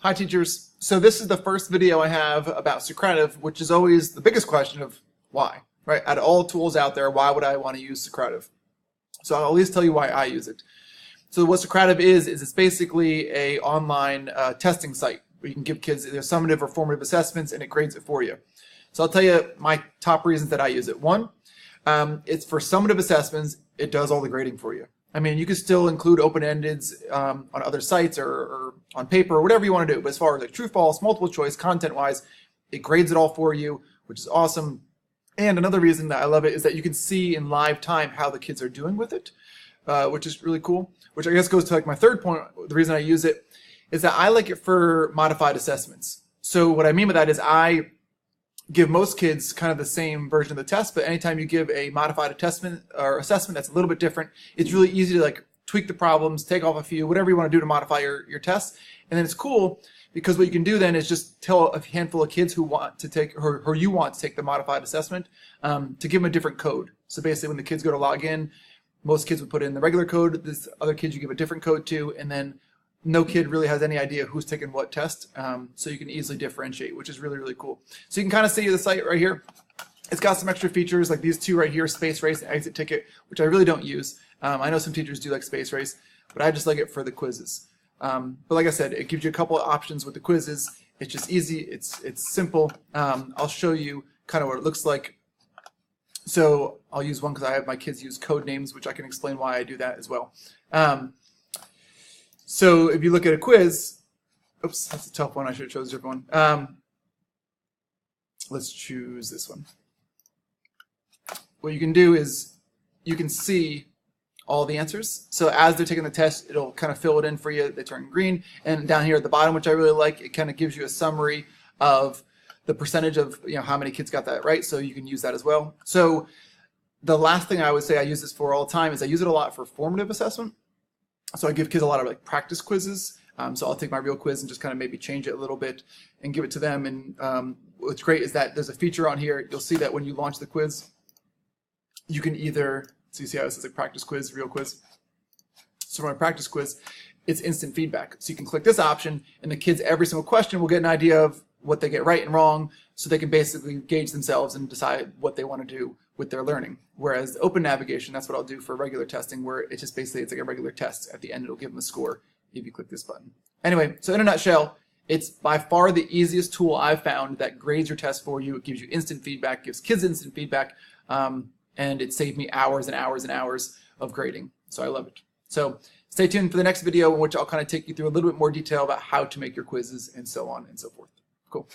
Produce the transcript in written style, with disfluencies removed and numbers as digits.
Hi teachers. So this is the first video I have about Socrative, which is always the biggest question of why, right? Out of all tools out there, why would I want to use Socrative? So I'll at least tell you why I use it. So what Socrative is it's basically a online testing site where you can give kids either summative or formative assessments and it grades it for you. So I'll tell you my top reasons that I use it. One, it's for summative assessments. It does all the grading for you. I mean, you can still include open-endeds on other sites or on paper or whatever you want to do. But as far as like true, false, multiple choice, content-wise, it grades it all for you, which is awesome. And another reason that I love it is that you can see in live time how the kids are doing with it, which is really cool. Which I guess goes to like my third point. The reason I use it is that I like it for modified assessments. So what I mean by that is I give most kids kind of the same version of the test, but anytime you give a modified assessment that's a little bit different, it's really easy to like tweak the problems, take off a few, whatever you want to do to modify your test. And then it's cool because what you can do then is just tell a handful of kids who want to take, or you want to take the modified assessment, to give them a different code. So basically when the kids go to log in, most kids would put in the regular code, this other kids you give a different code to, and then no kid really has any idea who's taking what test, so you can easily differentiate, which is really, really cool. So you can kind of see the site right here. It's got some extra features like these two right here, space race and exit ticket, which I really don't use. I know some teachers do like space race, but I just like it for the quizzes. But like I said, it gives you a couple of options with the quizzes. It's just easy, it's simple. I'll show you kind of what it looks like. So I'll use one because I have my kids use code names, which I can explain why I do that as well. So if you look at a quiz, oops, that's a tough one. I should have chosen a different one. Let's choose this one. What you can do is you can see all the answers. So as they're taking the test, it'll kind of fill it in for you. They turn green. And down here at the bottom, which I really like, it kind of gives you a summary of the percentage of how many kids got that right. So you can use that as well. So the last thing I would say I use this for all the time is I use it a lot for formative assessment. So I give kids a lot of like practice quizzes. So I'll take my real quiz and just kind of maybe change it a little bit and give it to them. And what's great is that there's a feature on here. You'll see that when you launch the quiz, you can either, so you see how this is like practice quiz, real quiz. So for my practice quiz, it's instant feedback. So you can click this option and the kids, every single question will get an idea of what they get right and wrong. So they can basically gauge themselves and decide what they want to do with their learning. Whereas open navigation, that's what I'll do for regular testing, where it's just basically, it's like a regular test. At the end, it'll give them a score if you click this button. Anyway, so in a nutshell, it's by far the easiest tool I've found that grades your test for you. It gives you instant feedback, gives kids instant feedback, and it saved me hours and hours and hours of grading. So I love it. So stay tuned for the next video in which I'll kind of take you through a little bit more detail about how to make your quizzes and so on and so forth. Cool.